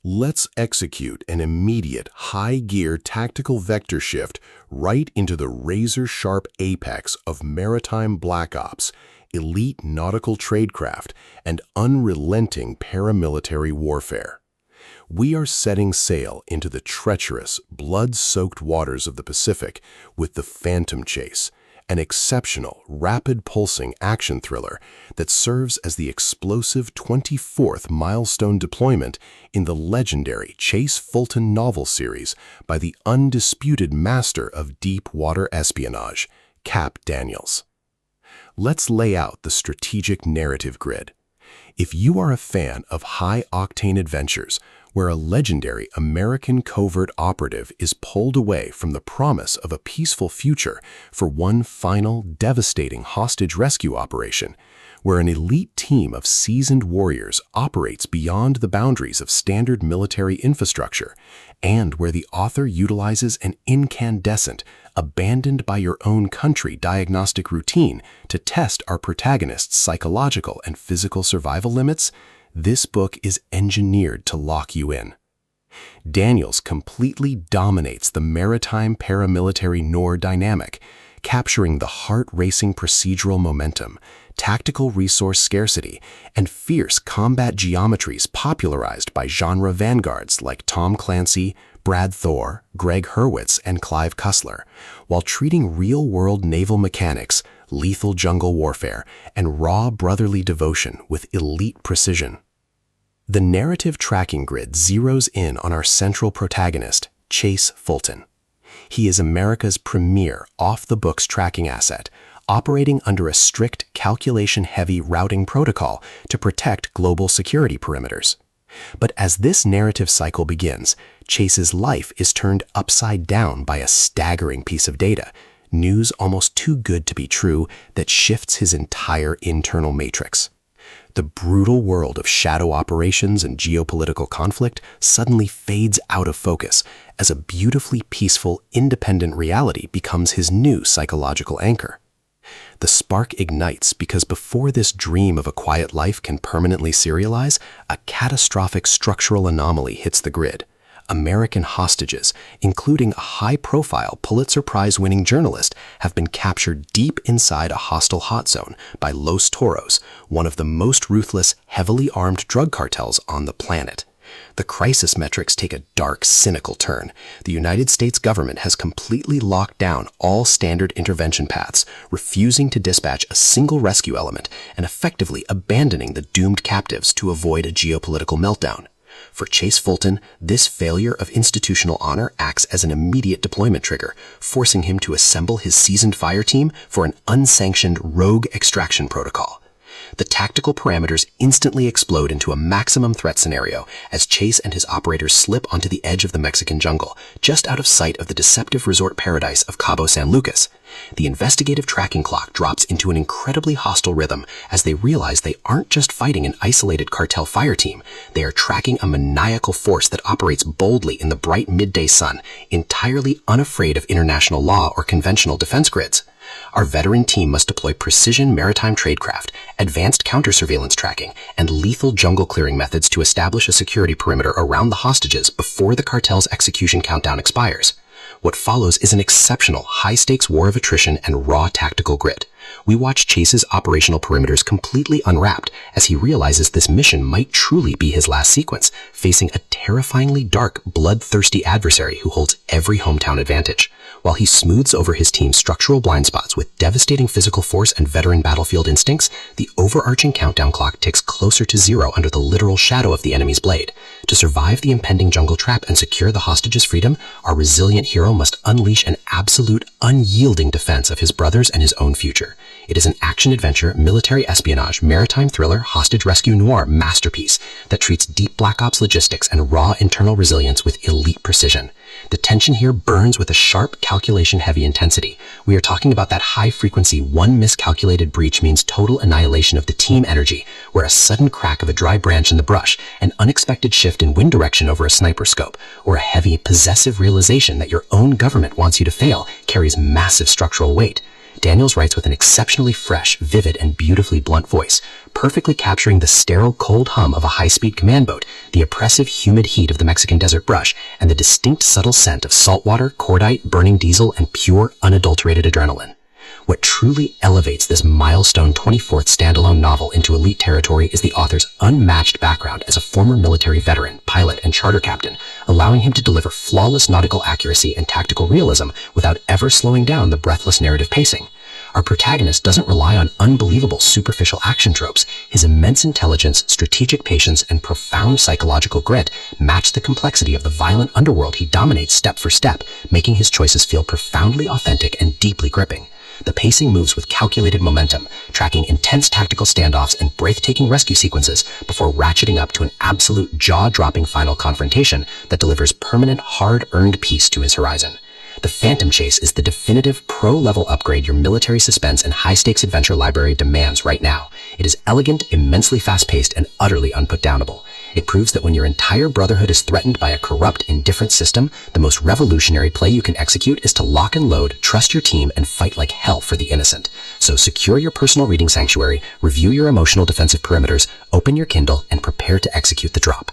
Let's execute an immediate high-gear tactical vector shift right into the razor-sharp apex of maritime black ops, elite nautical tradecraft, and unrelenting paramilitary warfare. We are setting sail into the treacherous, blood-soaked waters of the Pacific with the Phantom Chase, an exceptional, rapid-pulsing action thriller that serves as the explosive 24th milestone deployment in the legendary Chase Fulton novel series by the undisputed master of deep water espionage, Cap Daniels. Let's lay out the strategic narrative grid. If you are a fan of high-octane adventures, where a legendary American covert operative is pulled away from the promise of a peaceful future for one final, devastating hostage rescue operation, where an elite team of seasoned warriors operates beyond the boundaries of standard military infrastructure, and where the author utilizes an incandescent, abandoned-by-your-own-country diagnostic routine to test our protagonist's psychological and physical survival limits, this book is engineered to lock you in. Daniels completely dominates the maritime paramilitary noir dynamic, capturing the heart-racing procedural momentum, tactical resource scarcity, and fierce combat geometries popularized by genre vanguards like Tom Clancy, Brad Thor, Greg Hurwitz, and Clive Cussler, while treating real-world naval mechanics, lethal jungle warfare, and raw brotherly devotion with elite precision. The narrative tracking grid zeroes in on our central protagonist, Chase Fulton. He is America's premier off-the-books tracking asset, operating under a strict calculation-heavy routing protocol to protect global security perimeters. But as this narrative cycle begins, Chase's life is turned upside down by a staggering piece of data, news almost too good to be true that shifts his entire internal matrix. The brutal world of shadow operations and geopolitical conflict suddenly fades out of focus as a beautifully peaceful, independent reality becomes his new psychological anchor. The spark ignites because before this dream of a quiet life can permanently serialize, a catastrophic structural anomaly hits the grid. American hostages, including a high-profile Pulitzer Prize-winning journalist, have been captured deep inside a hostile hot zone by Los Toros, one of the most ruthless, heavily armed drug cartels on the planet. The crisis metrics take a dark, cynical turn. The United States government has completely locked down all standard intervention paths, refusing to dispatch a single rescue element and effectively abandoning the doomed captives to avoid a geopolitical meltdown. For Chase Fulton, this failure of institutional honor acts as an immediate deployment trigger, forcing him to assemble his seasoned fire team for an unsanctioned rogue extraction protocol. The tactical parameters instantly explode into a maximum threat scenario as Chase and his operators slip onto the edge of the Mexican jungle, just out of sight of the deceptive resort paradise of Cabo San Lucas. The investigative tracking clock drops into an incredibly hostile rhythm as they realize they aren't just fighting an isolated cartel fire team, they are tracking a maniacal force that operates boldly in the bright midday sun, entirely unafraid of international law or conventional defense grids. Our veteran team must deploy precision maritime tradecraft, advanced counter-surveillance tracking, and lethal jungle clearing methods to establish a security perimeter around the hostages before the cartel's execution countdown expires. What follows is an exceptional, high-stakes war of attrition and raw tactical grit. We watch Chase's operational perimeters completely unwrapped as he realizes this mission might truly be his last sequence, facing a terrifyingly dark, bloodthirsty adversary who holds every hometown advantage. While he smooths over his team's structural blind spots with devastating physical force and veteran battlefield instincts, the overarching countdown clock ticks closer to zero under the literal shadow of the enemy's blade. To survive the impending jungle trap and secure the hostages' freedom, our resilient hero must unleash an absolute, unyielding defense of his brothers and his own future. It is an action-adventure, military espionage, maritime thriller, hostage rescue noir masterpiece that treats deep Black Ops logistics and raw internal resilience with elite precision. The tension here burns with a sharp, calculation-heavy intensity. We are talking about that high-frequency, one miscalculated breach means total annihilation of the team energy, where a sudden crack of a dry branch in the brush, an unexpected shift in wind direction over a sniper scope, or a heavy, possessive realization that your own government wants you to fail carries massive structural weight. Daniels writes with an exceptionally fresh, vivid, and beautifully blunt voice, perfectly capturing the sterile, cold hum of a high-speed command boat, the oppressive, humid heat of the Mexican desert brush, and the distinct, subtle scent of saltwater, cordite, burning diesel, and pure, unadulterated adrenaline. What truly elevates this milestone 24th standalone novel into elite territory is the author's unmatched background as a former military veteran, pilot, and charter captain, allowing him to deliver flawless nautical accuracy and tactical realism without ever slowing down the breathless narrative pacing. Our protagonist doesn't rely on unbelievable superficial action tropes. His immense intelligence, strategic patience, and profound psychological grit match the complexity of the violent underworld he dominates step for step, making his choices feel profoundly authentic and deeply gripping. The pacing moves with calculated momentum, tracking intense tactical standoffs and breathtaking rescue sequences before ratcheting up to an absolute jaw-dropping final confrontation that delivers permanent, hard-earned peace to his horizon. The Phantom Chase is the definitive pro-level upgrade your military suspense and high-stakes adventure library demands right now. It is elegant, immensely fast-paced, and utterly unputdownable. It proves that when your entire brotherhood is threatened by a corrupt, indifferent system, the most revolutionary play you can execute is to lock and load, trust your team, and fight like hell for the innocent. So secure your personal reading sanctuary, review your emotional defensive perimeters, open your Kindle, and prepare to execute the drop.